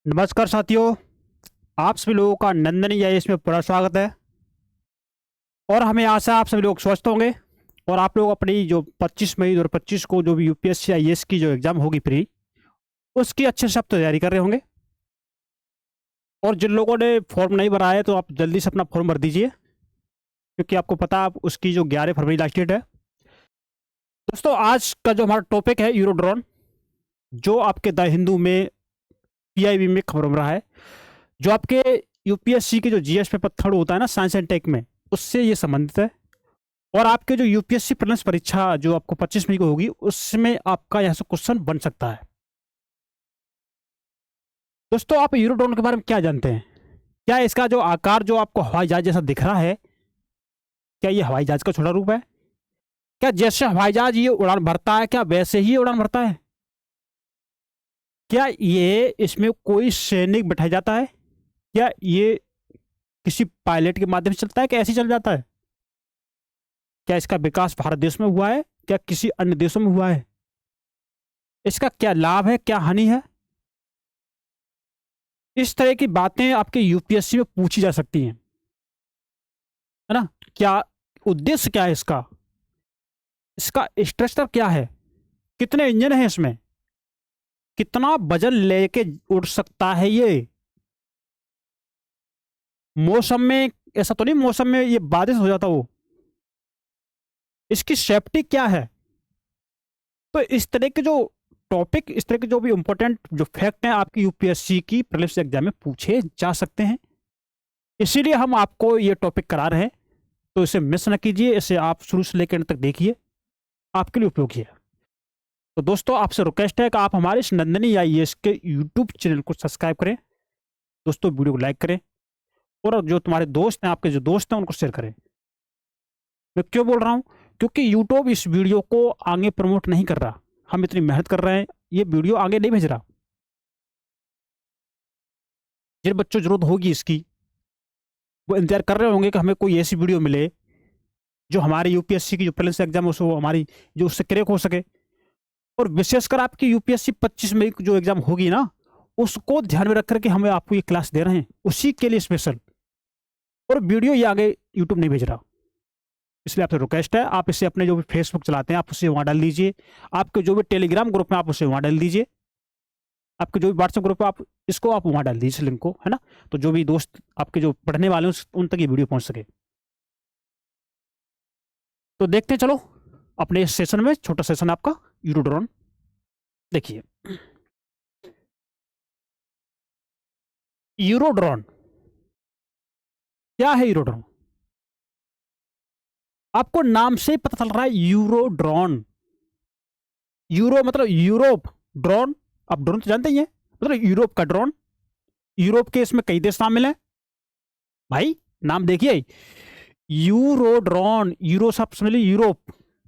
नमस्कार साथियों। आप सभी लोगों का नंदनी आईएएस में पूरा स्वागत है। और हमें आशा है आप सभी लोग स्वस्थ होंगे और आप लोग अपनी जो 25 मई 2025 को जो भी यूपीएससी आईएएस की जो एग्ज़ाम होगी प्री, उसकी अच्छे से आप तैयारी कर रहे होंगे। और जिन लोगों ने फॉर्म नहीं भरा है तो आप जल्दी से अपना फॉर्म भर दीजिए, क्योंकि आपको पता है उसकी जो 11 फरवरी लास्ट डेट है। दोस्तों, आज का जो हमारा टॉपिक है यूरोड्रोन, जो आपके द हिंदू में पीआईबी में खबर बन रहा है, जो आपके यूपीएससी के जो जीएस पेपर थर्ड होता है ना साइंस एंड टेक में, उससे ये संबंधित है। और आपके जो यूपीएससी प्रीलिम्स परीक्षा जो आपको 25 मई को होगी, उसमें आपका यहाँ से क्वेश्चन बन सकता है। दोस्तों, आप यूरोड्रोन के बारे में क्या जानते हैं? क्या इसका जो आकार जो आपको हवाई जहाज जैसा दिख रहा है, क्या ये हवाई जहाज का छोटा रूप है? क्या जैसे हवाई जहाज ये उड़ान भरता है, क्या वैसे ही उड़ान भरता है? क्या ये इसमें कोई सैनिक बैठाया जाता है? क्या ये किसी पायलट के माध्यम से चलता है, क्या ऐसे ही चल जाता है? क्या इसका विकास भारत देश में हुआ है, क्या किसी अन्य देशों में हुआ है? इसका क्या लाभ है, क्या हानि है? इस तरह की बातें आपके यूपीएससी में पूछी जा सकती हैं, है ना? क्या उद्देश्य क्या है इसका? इसका स्ट्रक्चर क्या है? कितने इंजन हैं इसमें? कितना वजन लेके उड़ सकता है ये? मौसम में ऐसा तो नहीं मौसम में ये बारिश हो जाता हो? इसकी सेफ्टी क्या है? तो इस तरह के जो टॉपिक, इस तरह के जो भी इंपॉर्टेंट जो फैक्ट हैं आपकी यूपीएससी की प्रीलिम्स एग्जाम में पूछे जा सकते हैं। इसीलिए हम आपको ये टॉपिक करा रहे हैं, तो इसे मिस ना कीजिए, इसे आप शुरू से लेकर अंत तक देखिए, आपके लिए उपयोगी है। तो दोस्तों, आपसे रिक्वेस्ट है कि आप हमारे इस नंदनी आईएएस के यूट्यूब चैनल को सब्सक्राइब करें, दोस्तों वीडियो को लाइक करें, और जो तुम्हारे दोस्त हैं, आपके जो दोस्त हैं, उनको शेयर करें। मैं क्यों बोल रहा हूँ? क्योंकि यूट्यूब इस वीडियो को आगे प्रमोट नहीं कर रहा। हम इतनी मेहनत कर रहे हैं, ये वीडियो आगे नहीं भेज रहा। जिन बच्चों को जरूरत होगी इसकी, वो इंतजार कर रहे होंगे कि हमें कोई ऐसी वीडियो मिले जो हमारे यूपीएससी की जो प्रीलिम्स एग्जाम है वो हमारी जो उससे क्रैक हो सके। और विशेषकर आपकी यूपीएससी 25 मई को जो एग्जाम होगी ना, उसको ध्यान में रख करके हमें आपको ये क्लास दे रहे हैं, उसी के लिए स्पेशल। और वीडियो ये आगे यूट्यूब नहीं भेज रहा, इसलिए आपसे रिक्वेस्ट है, आप इसे अपने जो भी फेसबुक चलाते हैं आप उसे वहाँ डाल दीजिए, आपके जो भी टेलीग्राम ग्रुप में आप उसे वहाँ डाल दीजिए, आपके जो भी व्हाट्सएप ग्रुप है आप इसको आप वहाँ डाल दीजिए लिंक को, है ना? तो जो भी दोस्त आपके जो पढ़ने वाले हैं उन तक ये वीडियो पहुँच सके। तो देखते हैं, चलो अपने इस सेशन में, छोटा सेशन आपका यूरोड्रोन देखिए। यूरोड्रोन क्या है? यूरोड्रोन आपको नाम से ही पता चल रहा है, यूरोड्रोन। यूरो मतलब यूरोप, ड्रोन आप ड्रोन तो जानते ही हैं, मतलब यूरोप का ड्रोन। यूरोप के इसमें कई देश शामिल हैं भाई, नाम देखिए, यूरोड्रोन। यूरो सब समझ लीजिए, यूरोप।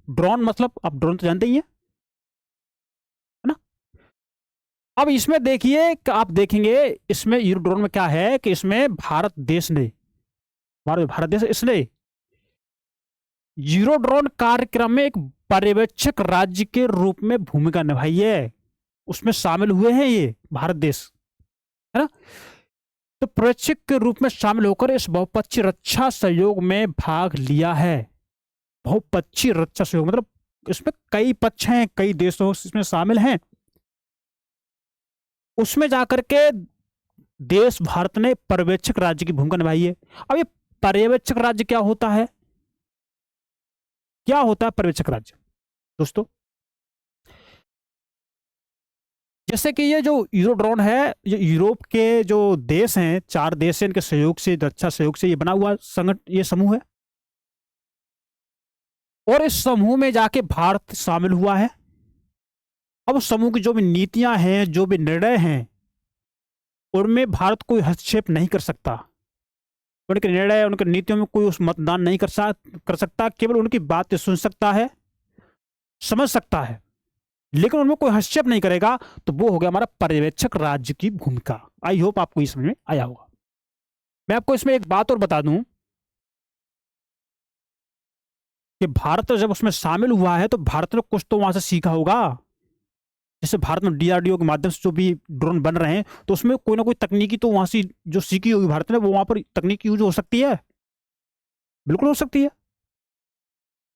ड्रोन मतलब आप ड्रोन तो जानते ही हैं, है ना? अब इसमें देखिए कि आप देखेंगे इसमें यूरोड्रोन में क्या है कि इसमें भारत देश ने, भारत देश इसने यूरोड्रोन कार्यक्रम में एक पर्यवेक्षक राज्य के रूप में भूमिका निभाई है। उसमें शामिल हुए हैं ये भारत देश, है ना? तो पर्यवेक्षक के रूप में शामिल होकर इस बहुपक्षीय रक्षा सहयोग में भाग लिया है। बहुपक्षीय रक्षा सहयोग मतलब इसमें कई पक्ष हैं, कई देशों इसमें शामिल हैं। उसमें जाकर के देश भारत ने पर्यवेक्षक राज्य की भूमिका निभाई है। अब ये पर्यवेक्षक राज्य क्या होता है? क्या होता है पर्यवेक्षक राज्य दोस्तों? जैसे कि ये जो यूरोड्रोन है, ये यूरोप के जो देश हैं, 4 देश हैं, इनके सहयोग से, रक्षा सहयोग से ये बना हुआ संगठन, ये समूह है। और इस समूह में जाके भारत शामिल हुआ है। अब उस समूह की जो भी नीतियां हैं, जो भी निर्णय हैं, उनमें भारत कोई हस्तक्षेप नहीं कर सकता। उनके निर्णय, उनके नीतियों में कोई उस मतदान नहीं कर सकता, केवल उनकी बातें सुन सकता है, समझ सकता है, लेकिन उनमें कोई हस्तक्षेप नहीं करेगा। तो वो हो गया हमारा पर्यवेक्षक राज्य की भूमिका। आई होप आपको ये समझ में आया होगा। मैं आपको इसमें एक बात और बता दूं कि भारत जब उसमें शामिल हुआ है तो भारत ने कुछ तो वहां से सीखा होगा। जैसे भारत में DRDO के माध्यम से जो भी ड्रोन बन रहे हैं, तो उसमें कोई ना कोई तकनीकी तो वहां से जो सीखी होगी भारत ने, वो वहां पर तकनीकी यूज हो सकती है, बिल्कुल हो सकती है।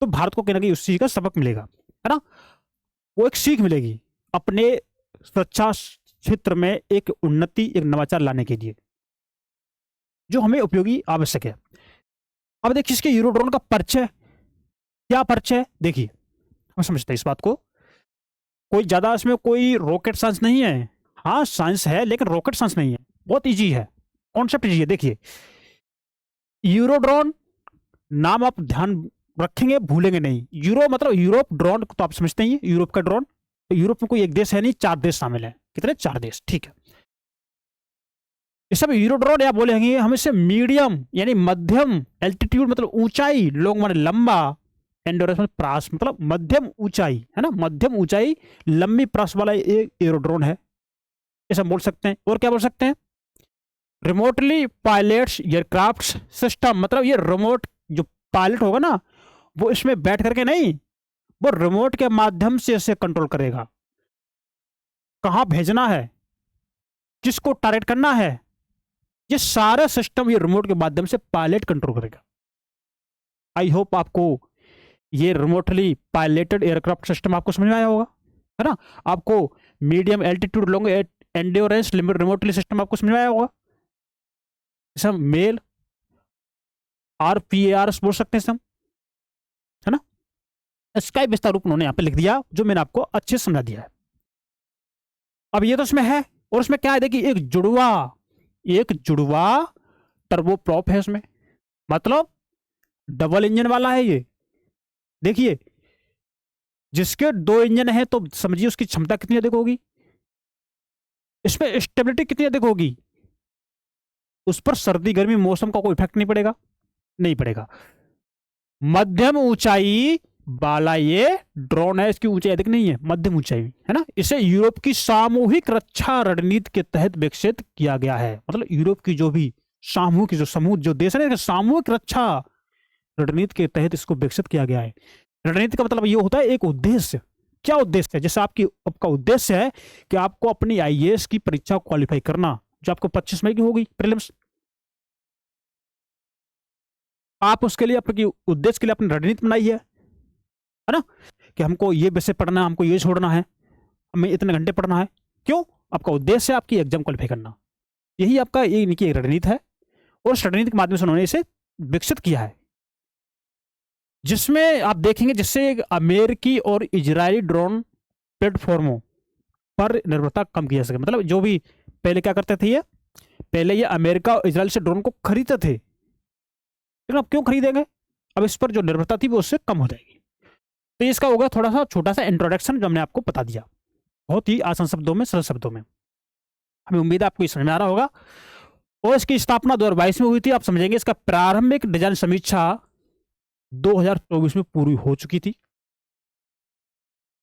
तो भारत को कहीं ना कहीं उस चीज का सबक मिलेगा, है ना, वो एक सीख मिलेगी अपने सुरक्षा क्षेत्र में एक उन्नति, एक नवाचार लाने के लिए, जो हमें उपयोगी आवश्यक है। अब देखिए इसके यूरोड्रोन का परिचय, क्या परिचय है, देखिए हम समझते हैं इस बात को। कोई ज्यादा इसमें कोई रॉकेट साइंस नहीं है, हाँ साइंस है लेकिन रॉकेट साइंस नहीं है, बहुत इजी है, कॉन्सेप्ट इजी है। देखिए यूरोड्रोन, नाम आप ध्यान रखेंगे, भूलेंगे नहीं। यूरो मतलब यूरोप, ड्रोन तो आप समझते ही हैं, यूरोप का ड्रोन। तो यूरोप में कोई एक देश है नहीं, 4 देश शामिल है। कितने? 4 देश, ठीक है। इस सब यूरोड्रोन या बोलेंगे हम इसे मीडियम यानी मध्यम एल्टीट्यूड मतलब ऊंचाई, लोग माने लंबा, एंडोरेंस में प्रास मतलब मध्यम ऊंचाई, है ना, मध्यम ऊंचाई लंबी प्रास वाला एक एरोड्रोन है, ऐसा बोल सकते हैं। और क्या बोल सकते हैं? रिमोटली पायलट्स एयरक्राफ्ट सिस्टम, मतलब ये रिमोट जो पायलट होगा ना, वो इसमें बैठ करके नहीं, वो रिमोट के माध्यम से इसे कंट्रोल करेगा, कहां भेजना है, किसको टारगेट करना है, ये सारा सिस्टम ये रिमोट के माध्यम से पायलट कंट्रोल करेगा। आई होप आपको ये रिमोटली पायलटेड एयरक्राफ्ट सिस्टम आपको समझ में आया होगा, है ना। आपको medium altitude long endurance remotely system आपको समझ में आया होगा। जैसे मेल RPAR बोल सकते हैं हम, है ना। इसका विस्तार रूप उन्होंने यहाँ पे लिख दिया, जो मैंने आपको अच्छे से समझा दिया है। अब ये तो इसमें है, और इसमें क्या है, देखिए एक जुड़वा टर्बोप्रॉप है इसमें, मतलब डबल इंजन वाला है ये। देखिए जिसके 2 इंजन है तो समझिए उसकी क्षमता कितनी अधिक होगी, इसमें स्टेबिलिटी कितनी अधिक होगी, उस पर सर्दी गर्मी मौसम का कोई इफेक्ट नहीं पड़ेगा, नहीं पड़ेगा। मध्यम ऊंचाई वाला ये ड्रोन है, इसकी ऊंचाई अधिक नहीं है, मध्यम ऊंचाई, है ना। इसे यूरोप की सामूहिक रक्षा रणनीति के तहत विकसित किया गया है, मतलब यूरोप की जो भी सामूहिक जो समूह जो देश है ना, सामूहिक रक्षा रणनीति के तहत इसको विकसित किया गया है। रणनीति का मतलब ये होता है एक उद्देश्य। क्या उद्देश्य है? जैसे आपका उद्देश्य है कि आपको अपनी IAS की परीक्षा क्वालिफाई करना, जो आपको 25 मई की होगी प्रीलिम्स, आप उसके लिए अपने उद्देश्य के लिए अपनी रणनीति बनाई है ना, कि हमको ये विषय पढ़ना है, हमको ये छोड़ना है, हमें इतने घंटे पढ़ना है। क्यों? आपका उद्देश्य है आपकी एग्जाम क्वालिफाई करना, यही आपका इनकी रणनीति है, और उस रणनीति के माध्यम से उन्होंने इसे विकसित किया है, जिसमें आप देखेंगे जिससे अमेरिकी और इजरायली ड्रोन प्लेटफॉर्मों पर निर्भरता कम की जा सके। मतलब जो भी पहले क्या करते थे, ये पहले ये अमेरिका और इजराइल से ड्रोन को खरीदते थे, लेकिन अब क्यों खरीदेंगे, अब इस पर जो निर्भरता थी वो उससे कम हो जाएगी। तो इसका होगा थोड़ा सा छोटा सा इंट्रोडक्शन, जो हमने आपको बता दिया, बहुत ही आसान शब्दों में, सरल शब्दों में। हमें उम्मीद है आपको समझ में आ रहा होगा। और इसकी स्थापना 2022 में हुई थी, आप समझेंगे। इसका प्रारंभिक डिजाइन समीक्षा 2024 में पूरी हो चुकी थी,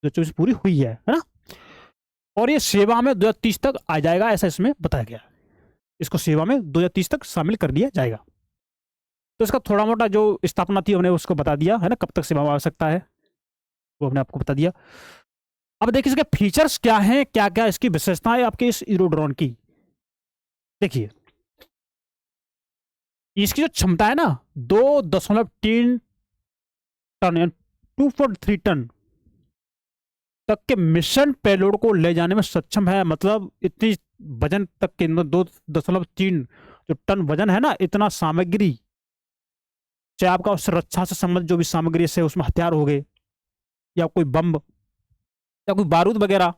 2024 पूरी हुई है ना। और ये सेवा में 2030 तक आ जाएगा, ऐसा इसमें बताया गया है। इसको सेवा में 2030 तक शामिल कर दिया जाएगा। तो इसका थोड़ा मोटा जो स्थापना थी हमने उसको बता दिया है ना, कब तक सेवा में आ सकता है वो हमने आपको बता दिया। अब देखिए इसके फीचर्स क्या हैं, क्या क्या इसकी विशेषताएं आपके इस यूरोड्रोन की। देखिए इसकी जो क्षमता है ना, 2.3 टन 2.3 टन तक के मिशन पेलोड को ले जाने में सक्षम है। मतलब इतनी वजन तक के 2.3 जो टन वजन है ना, इतना सामग्री, चाहे आपका उस रक्षा से संबंधित जो भी सामग्री से उसमें हथियार हो गए, या कोई बम, या कोई बारूद वगैरह,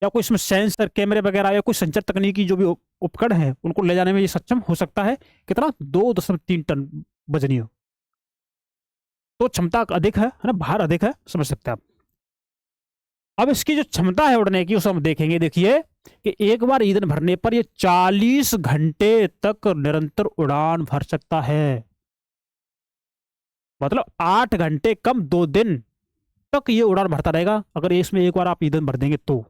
या कोई इसमें सेंसर कैमरे वगैरह, या कोई संचार तकनीकी जो भी उपकरण है, उनको ले जाने में ये सक्षम हो सकता है। कितना? 2.3 टन वजनीय, तो क्षमता अधिक है ना, भार अधिक है, समझ सकते हैं आप। अब इसकी जो क्षमता है उड़ने की, उसे हम देखेंगे। देखिए कि एक बार ईंधन भरने पर ये 40 घंटे तक निरंतर उड़ान भर सकता है, मतलब 8 घंटे कम 2 दिन तक ये उड़ान भरता रहेगा, अगर इसमें एक बार आप ईंधन भर देंगे तो।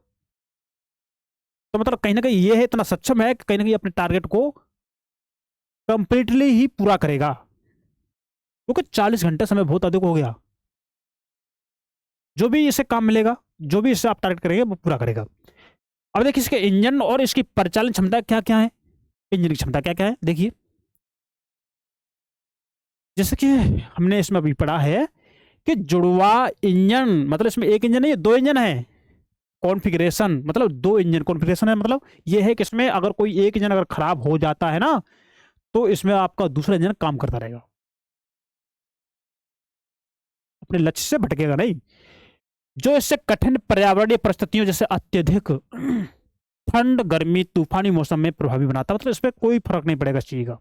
मतलब कहीं ना कहीं ये है, इतना सक्षम है कि कहीं ना कहीं अपने टारगेट को कंप्लीटली ही पूरा करेगा, क्योंकि 40 घंटे समय बहुत अधिक हो गया। जो भी इसे काम मिलेगा जो भी इससे आप टारगेट करेंगे वो पूरा करेगा। अब देखिए इसके इंजन और इसकी परिचालन क्षमता क्या क्या है, इंजन की क्षमता क्या क्या है देखिए। जैसे कि हमने इसमें अभी पढ़ा है कि जुड़वा इंजन, मतलब इसमें एक इंजन नहीं है, दो इंजन है। कॉन्फ़िगरेशन मतलब दो इंजन, कॉन्फ़िगरेशन है मतलब ये है कि इसमें अगर कोई एक इंजन अगर खराब हो जाता है ना, तो इसमें आपका दूसरा इंजन काम करता रहेगा, अपने लक्ष्य से भटकेगा नहीं। जो इससे कठिन पर्यावरणीय परिस्थितियों जैसे अत्यधिक ठंड, गर्मी, तूफानी मौसम में प्रभावी बनाता है, मतलब इस पर कोई फर्क नहीं पड़ेगा इस चीज का,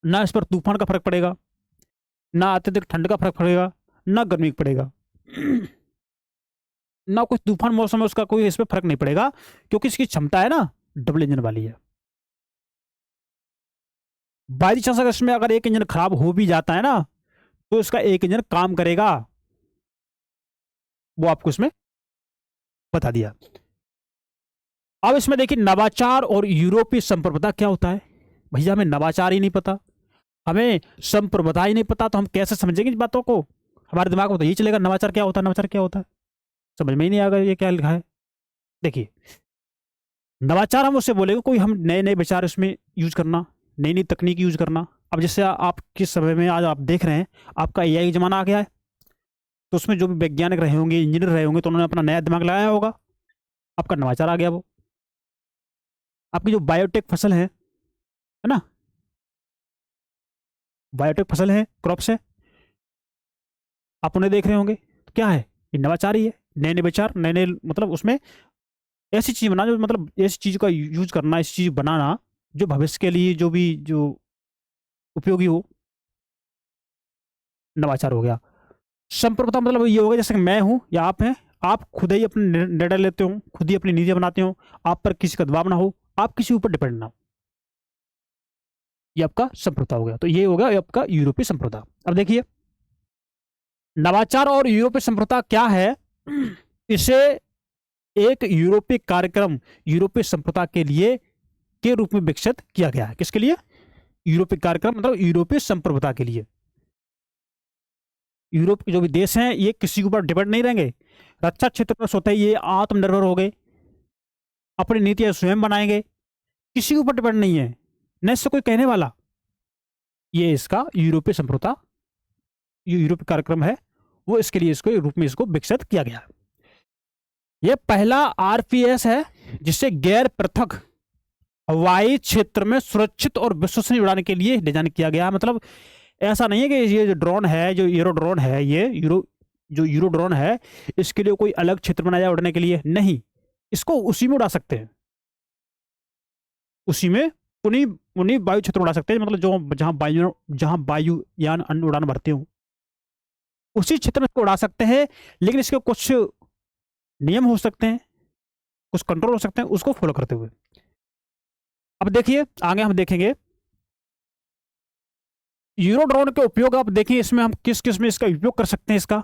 ना इस पर तूफान का फर्क पड़ेगा, ना अत्यधिक ठंड का फर्क पड़ेगा, ना गर्मी का पड़ेगा, ना कोई तूफान मौसम है उसका कोई इस पर फर्क नहीं पड़ेगा, क्योंकि इसकी क्षमता है ना डबल इंजन वाली है। बाई चांस अगर इसमें अगर एक इंजन खराब हो भी जाता है ना, तो इसका एक इंजन काम करेगा, वो आपको इसमें बता दिया। अब इसमें देखिए नवाचार और यूरोपीय संप्रभुता क्या होता है। भैया हमें नवाचार ही नहीं पता, हमें संप्रभुता ही नहीं पता, तो हम कैसे समझेंगे इस बातों को। हमारे दिमाग में तो यही चलेगा नवाचार क्या होता है, नवाचार क्या होता है, समझ में ही नहीं आएगा ये क्या लिखा है। देखिए नवाचार हम उससे बोलेंगे कोई हम नए नए विचार इसमें यूज करना, नई नई तकनीक यूज करना। अब जैसे आप किस समय में आज आप देख रहे हैं आपका एआई जमाना आ गया है, तो उसमें जो भी वैज्ञानिक रहे होंगे, इंजीनियर रहे होंगे, तो उन्होंने अपना नया दिमाग लगाया होगा, आपका नवाचार आ गया वो। आपकी जो बायोटेक फसल है ना, बायोटेक फसल है, क्रॉप्स है, आप उन्हें देख रहे होंगे, तो क्या है ये नवाचार ही है। नए नए विचार, नए नए मतलब उसमें ऐसी चीज बनाना जो मतलब ऐसी चीज का यूज करना, ऐसी चीज बनाना जो भविष्य के लिए जो भी जो उपयोगी हो, नवाचार हो गया। संप्रभुता मतलब ये हो गया जैसे कि मैं हूं या आप हैं, आप खुद ही अपने निर्णय लेते हो, खुद ही अपनी नीतियां बनाते हो, आप पर किसी का दबाव ना हो, आप किसी ऊपर डिपेंड ना हो, ये आपका संप्रभुता हो गया। तो ये हो गया आपका यूरोपीय संप्रभुता। अब देखिए नवाचार और यूरोपीय संप्रभुता क्या है। इसे एक यूरोपीय कार्यक्रम यूरोपीय संप्रभुता के लिए के रूप में विकसित किया गया है। किसके लिए, यूरोपीय कार्यक्रम मतलब यूरोपीय संप्रभुता के लिए। यूरोप के जो भी देश हैं ये किसी के ऊपर डिपेंड नहीं रहेंगे, रक्षा क्षेत्र में स्वतः ये आत्मनिर्भर हो गए, अपनी नीतियां स्वयं बनाएंगे, किसी के ऊपर डिपेंड नहीं है, न इससे कोई कहने वाला। ये इसका यूरोपीय संप्रभुता, ये यूरोपीय कार्यक्रम है, वो इसके लिए इसको रूप में इसको विकसित किया गया। यह पहला आरपीएस है जिसे गैर पृथक हवाई क्षेत्र में सुरक्षित और विश्वसनीय उड़ाने के लिए डिजाइन किया गया। मतलब ऐसा नहीं है कि ये जो ड्रोन है, जो यूरो ड्रोन है, ये यूरो ड्रोन है, इसके लिए कोई अलग क्षेत्र बनाया उड़ने के लिए नहीं, इसको उसी में उड़ा सकते हैं, उसी में उन्हीं उन्हीं वायु क्षेत्र उड़ा सकते हैं, मतलब जो जहां वायुयान अन्य उड़ान भरते हो उसी क्षेत्र में इसको उड़ा सकते हैं। लेकिन इसके कुछ नियम हो सकते हैं, कुछ कंट्रोल हो सकते हैं, उसको फॉलो करते हुए। अब देखिए आगे हम देखेंगे यूरो ड्रोन के उपयोग। आप देखिए इसमें हम किस किस में इसका उपयोग कर सकते हैं। इसका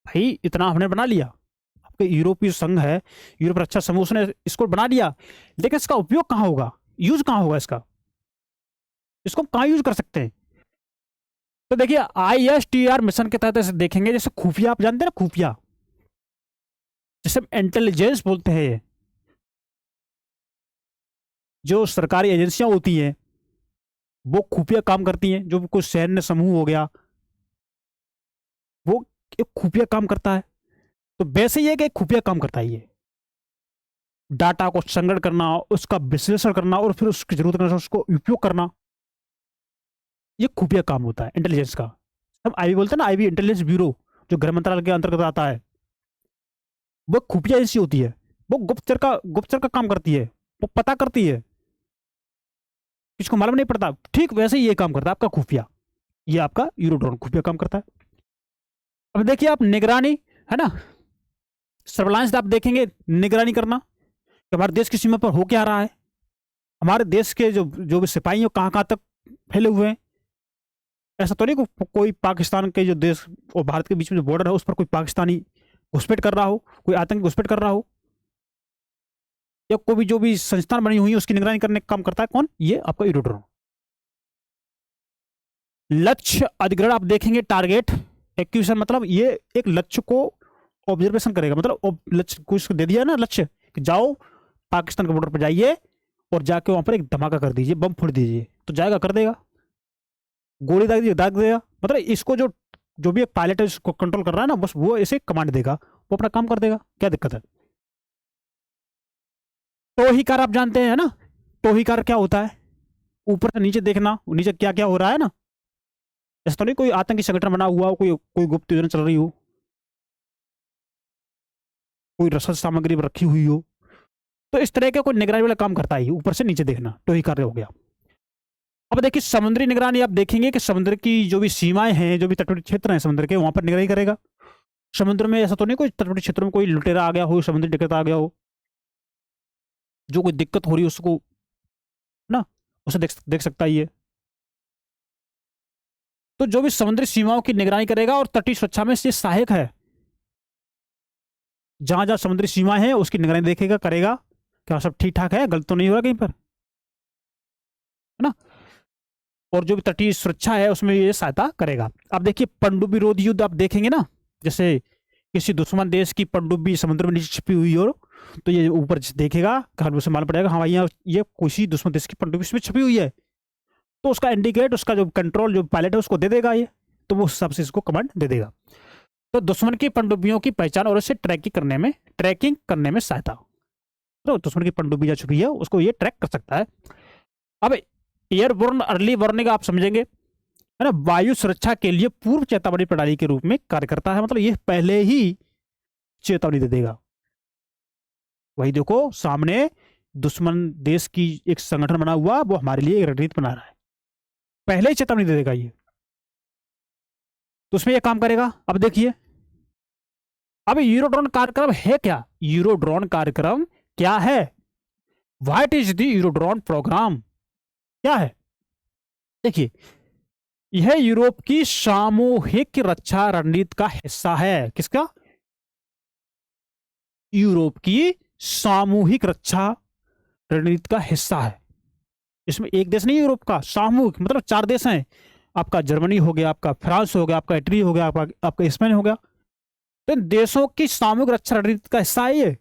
भाई इतना हमने बना लिया, आपके यूरोपीय संघ है, यूरोप रक्षा समूह, उसने इसको बना लिया, लेकिन इसका उपयोग कहाँ होगा, यूज कहाँ होगा इसका, इसको कहाँ यूज कर सकते हैं। तो देखिए आईएसटीआर मिशन के तहत ऐसे देखेंगे, जैसे खुफिया, आप जानते हैं ना खुफिया, जैसे इंटेलिजेंस बोलते हैं, ये जो सरकारी एजेंसियां होती हैं वो खुफिया काम करती हैं, जो कोई सैन्य समूह हो गया वो एक खुफिया काम करता है। तो वैसे ही है कि एक खुफिया काम करता है, ये डाटा को संग्रहण करना, उसका विश्लेषण करना और फिर उसकी जरूरत अनुसार उसको उपयोग करना, ये खुफिया काम होता है इंटेलिजेंस का। हम आईबी बोलते हैं ना, आईबी इंटेलिजेंस ब्यूरो, जो गृह मंत्रालय के अंतर्गत आता है, वो खुफिया एजेंसी होती है, वो गुप्तचर का काम करती है, वो पता करती है, किसको मालूम नहीं पड़ता। ठीक वैसे ही ये काम करता है आपका खुफिया, ये आपका यूरोड्रोन खुफिया काम करता है। अब देखिए आप निगरानी, है ना, सर्विलांस आप देखेंगे, निगरानी करना कि हमारे देश की सीमा पर हो क्या रहा है, हमारे देश के जो जो भी सिपाही हैं कहाँ कहाँ तक फैले हुए हैं। ऐसा तो नहीं कि कोई पाकिस्तान के जो देश और भारत के बीच में जो बॉर्डर है उस पर कोई पाकिस्तानी घुसपैठ कर रहा हो, कोई आतंकी घुसपैठ कर रहा हो, या कोई भी जो भी संस्थान बनी हुई है उसकी निगरानी करने का काम करता है कौन, ये आपका यूरोड्रोन। लक्ष्य अधिग्रहण आप देखेंगे, टारगेट एक्विजिशन, मतलब ये एक लक्ष्य को ऑब्जर्वेशन करेगा, मतलब लक्ष्य कुछ दे दिया ना, लक्ष्य कि जाओ पाकिस्तान के बॉर्डर पर जाइए और जाके वहां पर एक धमाका कर दीजिए, बम फोड़ दीजिए, तो जाएगा, कर देगा, गोली दाग देगा। मतलब इसको जो जो भी एक पायलट है इसको कंट्रोल कर रहा है ना, बस वो ऐसे कमांड देगा, वो अपना काम कर देगा, क्या दिक्कत है। टोहीकार आप जानते हैं ना, टोहीकार क्या होता है, ऊपर से नीचे देखना, नीचे क्या क्या हो रहा है ना। ऐसा तो नहीं कोई आतंकी संगठन बना हुआ हो, कोई कोई गुप्त योजना चल रही हो, कोई रसद सामग्री रखी हुई हो, तो इस तरह का कोई निगरानी वाला काम करता है, ऊपर से नीचे देखना, टोहीकार हो गया। अब देखिए समुद्री निगरानी आप देखेंगे कि समुद्र की जो भी सीमाएं हैं, जो भी तटवर्ती क्षेत्र हैं समुद्र के, वहां पर निगरानी करेगा। समुद्र में ऐसा तो नहीं कोई तटवर्ती क्षेत्रों में कोई लुटेरा आ गया हो, समुद्री डकैत आ गया हो, जो कोई दिक्कत हो रही है उसको ना, उसे देख सकता है ये। तो जो भी समुद्री सीमाओं की निगरानी करेगा और तटीय सुरक्षा में ये सहायक है, जहां जहां समुद्री सीमा है उसकी निगरानी देखेगा, करेगा, क्या सब ठीक ठाक है, गलत तो नहीं हो रहा कहीं पर, है ना। और जो भी तटीय सुरक्षा है उसमें ये सहायता करेगा। अब देखिए पनडुब्बी रोध युद्ध आप देखेंगे ना, जैसे किसी दुश्मन देश की पनडुब्बी समुद्र में नीचे छिपी हुई हो, तो ये ऊपर देखेगा, कहानी से मालूम पड़ेगा हाँ भाई यहाँ ये किसी दुश्मन देश की पनडुब्बी इसमें छिपी हुई है, तो उसका इंडिकेट, उसका जो कंट्रोल जो पायलट है उसको दे देगा ये, तो वो उस हिसाब से इसको कमांड दे देगा। तो दुश्मन की पनडुब्बियों की पहचान और उसे ट्रैकिंग करने में सहायता, तो दुश्मन की पनडुब्बी जा चुकी है उसको ये ट्रैक कर सकता है। अब एयरबोर्न अर्ली वार्निंग आप समझेंगे, है ना, वायु सुरक्षा के लिए पूर्व चेतावनी प्रणाली के रूप में कार्य करता है, मतलब ये पहले ही चेतावनी दे देगा। वही देखो सामने दुश्मन देश की एक संगठन बना हुआ, वो हमारे लिए एक रणनीति बना रहा है, पहले ही चेतावनी दे देगा ये, तो उसमें ये काम करेगा। अब देखिए अब यूरोड्रोन कार्यक्रम है क्या, यूरोड्रोन कार्यक्रम क्या है, what is the Eurodrone programme, क्या है। देखिए यह यूरोप की सामूहिक रक्षा रणनीति का हिस्सा है, किसका, यूरोप की सामूहिक रक्षा रणनीति का हिस्सा है। इसमें एक देश नहीं यूरोप का, सामूहिक मतलब 4 देश हैं, आपका जर्मनी हो गया, आपका फ्रांस हो गया, आपका इटली हो गया, आपका स्पेन हो गया, तो इन देशों की सामूहिक रक्षा रणनीति का हिस्सा है ये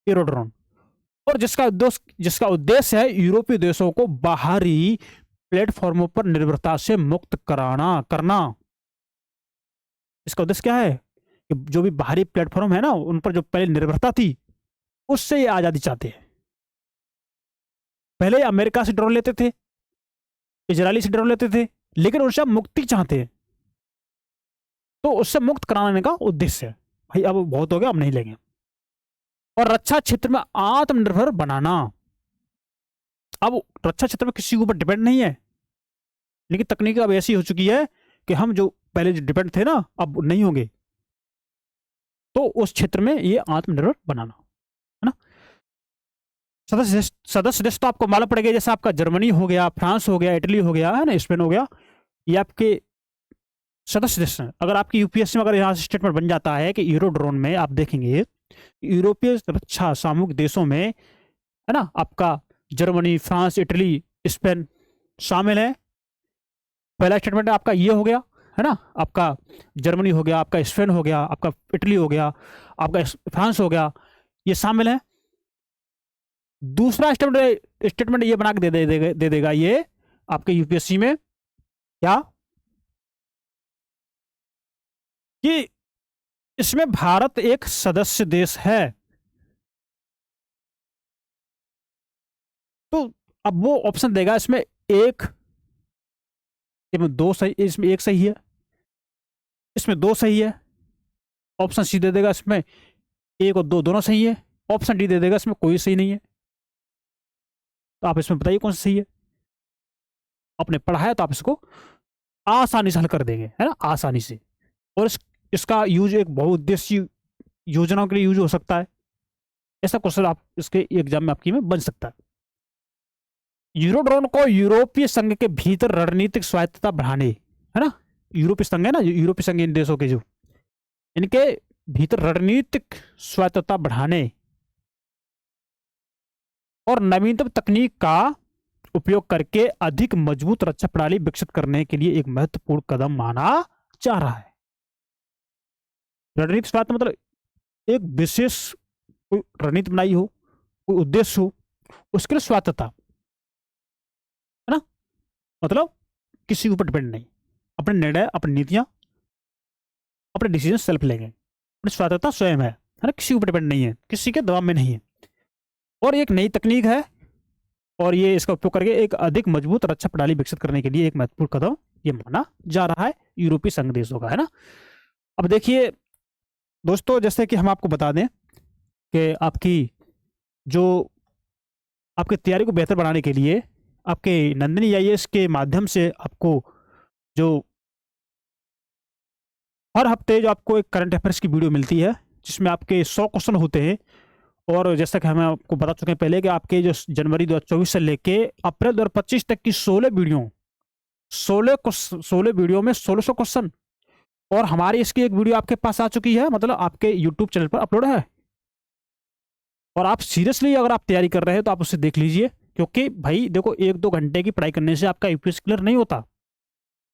यूरोड्रोन, और जिसका उद्देश्य है यूरोपीय देशों को बाहरी प्लेटफॉर्मों पर निर्भरता से मुक्त करना। इसका उद्देश्य क्या है कि जो भी बाहरी प्लेटफॉर्म है ना उन पर जो पहले निर्भरता थी उससे ये आजादी चाहते हैं। पहले अमेरिका से ड्रोन लेते थे, इजरायली से ड्रोन लेते थे, लेकिन उनसे मुक्ति चाहते हैं, तो उससे मुक्त कराने का उद्देश्य है, भाई अब बहुत हो गया, अब नहीं लेंगे। और रक्षा क्षेत्र में आत्मनिर्भर बनाना, अब रक्षा क्षेत्र में किसी के ऊपर डिपेंड नहीं है, लेकिन तकनीक अब ऐसी हो चुकी है कि हम जो पहले जो डिपेंड थे ना अब नहीं होंगे, तो उस क्षेत्र में ये आत्मनिर्भर बनाना, है ना। सदस्य देश तो आपको मालूम पड़ेगा, जैसे आपका जर्मनी हो गया, फ्रांस हो गया, इटली हो गया, है ना, स्पेन हो गया, ये आपके सदस्य देश हैं। अगर आपकी यूपीएससी में अगर यहाँ से स्टेटमेंट बन जाता है कि यूरोड्रोन में आप देखेंगे यूरोपीय रक्षा सामूहिक देशों में, है ना, आपका जर्मनी, फ्रांस, इटली, स्पेन शामिल है। पहला स्टेटमेंट आपका ये हो गया, है ना, आपका जर्मनी हो गया, आपका स्पेन हो गया, आपका इटली हो गया, आपका फ्रांस हो गया, ये शामिल है। दूसरा स्टेटमेंट ये बना के दे देगा ये आपके यूपीएससी में, क्या कि इसमें भारत एक सदस्य देश है, तो अब वो ऑप्शन देगा इसमें इसमें 2 सही, इसमें 1 सही है, इसमें 2 सही है, ऑप्शन सी दे देगा इसमें 1 और 2 दोनों सही है, ऑप्शन डी दे देगा इसमें कोई सही नहीं है। तो आप इसमें बताइए कौन सा सही है, आपने पढ़ा है तो आप इसको आसानी से हल कर देंगे, है ना, आसानी से। और इसका यूज एक बहुउद्देशीय योजनाओं के लिए यूज हो सकता है, ऐसा क्वेश्चन आप इसके एग्जाम में आपकी में बन सकता है। यूरोड्रोन को यूरोपीय संघ के भीतर रणनीतिक स्वायत्तता बढ़ाने, है ना, यूरोपीय संघ है ना, यूरोपीय संघ इन देशों के जो इनके भीतर रणनीतिक स्वायत्तता बढ़ाने और नवीनतम तकनीक का उपयोग करके अधिक मजबूत रक्षा प्रणाली विकसित करने के लिए एक महत्वपूर्ण कदम माना जा रहा है। रणनीति स्वायत्त मतलब एक विशेष कोई रणनीति बनाई हो, कोई उद्देश्य हो, उसके लिए स्वायत्तता, है ना। मतलब किसी के ऊपर डिपेंड नहीं, अपने निर्णय, अपनी नीतियां, अपने डिसीजन सेल्फ लेंगे, अपनी स्वायत्तता स्वयं है ना, किसी के ऊपर डिपेंड नहीं है, किसी के दबाव में नहीं है। और एक नई तकनीक है, और ये इसका उपयोग करके एक अधिक मजबूत रक्षा प्रणाली विकसित करने के लिए एक महत्वपूर्ण कदम ये माना जा रहा है यूरोपीय संघ देशों का, है ना। अब देखिए दोस्तों, जैसे कि हम आपको बता दें कि आपकी जो आपकी तैयारी को बेहतर बनाने के लिए आपके नंदिनी आईएएस के माध्यम से आपको जो हर हफ्ते जो आपको एक करंट अफेयर्स की वीडियो मिलती है, जिसमें आपके 100 क्वेश्चन होते हैं। और जैसा कि हम आपको बता चुके हैं पहले कि आपके जो जनवरी 2024 से लेके अप्रैल 2025 तक की 16 वीडियो, 16 वीडियो में 1600 क्वेश्चन। और हमारी इसकी एक वीडियो आपके पास आ चुकी है, मतलब आपके यूट्यूब चैनल पर अपलोड है। और आप सीरियसली अगर आप तैयारी कर रहे हैं तो आप उसे देख लीजिए, क्योंकि भाई देखो 1-2 घंटे की पढ़ाई करने से आपका यूपीएससी क्लियर नहीं होता,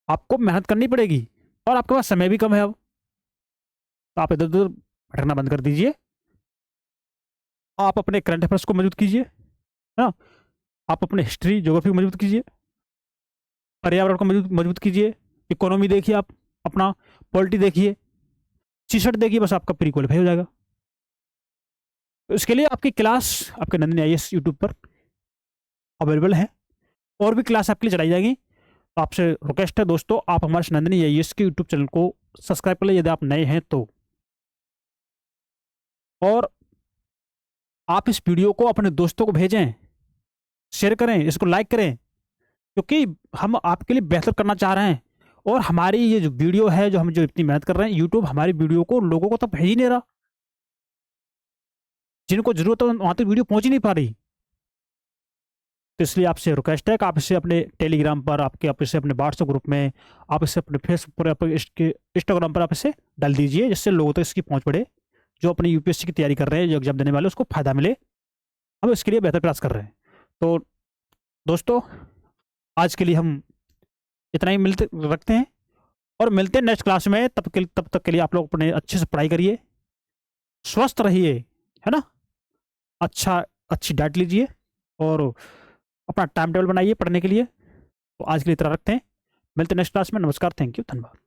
आपको मेहनत करनी पड़ेगी, और आपके पास समय भी कम है अब। तो आप इधर उधर भटकना बंद कर दीजिए, आप अपने करंट अफेयर्स को मजबूत कीजिए, है ना। आप अपने हिस्ट्री ज्योग्राफी को मजबूत कीजिए, पर्यावरण को मजबूत कीजिए, इकोनॉमी देखिए, आप अपना पॉलिटी देखिए, सीसट देखिए, बस आपका प्री क्वालिफाई हो जाएगा। तो इसके लिए आपकी क्लास आपके नंदिनी आईएएस यूट्यूब पर अवेलेबल है, और भी क्लास आपके लिए चलाई जाएगी। तो आपसे रिक्वेस्ट है दोस्तों, आप हमारे नंदिनी आईएएस के यूट्यूब चैनल को सब्सक्राइब कर लें यदि आप नए हैं तो। और आप इस वीडियो को अपने दोस्तों को भेजें, शेयर करें, इसको लाइक करें, क्योंकि हम आपके लिए बेहतर करना चाह रहे हैं। और हमारी ये जो वीडियो है, जो हम जो इतनी मेहनत कर रहे हैं, यूट्यूब हमारी वीडियो को लोगों को तो भेज ही नहीं रहा, जिनको जरूरत है वहां तक वीडियो पहुंच ही नहीं पा रही। तो इसलिए आपसे रिक्वेस्ट है कि आप इसे अपने टेलीग्राम पर, आप इसे अपने व्हाट्सएप ग्रुप में, आप इसे अपने फेसबुक पर, आप इसके इंस्टाग्राम पर आप इसे डाल दीजिए, जिससे लोगों तक इसकी पहुंच बढ़े, जो अपनी यूपीएससी की तैयारी कर रहे हैं, जो एग्जाम देने वाले, उसको फायदा मिले। हम इसके लिए बेहतर प्रयास कर रहे हैं। तो दोस्तों, आज के लिए हम इतना ही मिलते रखते हैं, और मिलते हैं नेक्स्ट क्लास में। तब तक के लिए आप लोग अपने अच्छे से पढ़ाई करिए, स्वस्थ रहिए, है ना। अच्छी डाइट लीजिए, और अपना टाइम टेबल बनाइए पढ़ने के लिए। तो आज के लिए इतना रखते हैं, मिलते हैं नेक्स्ट क्लास में। नमस्कार, थैंक यू, धन्यवाद।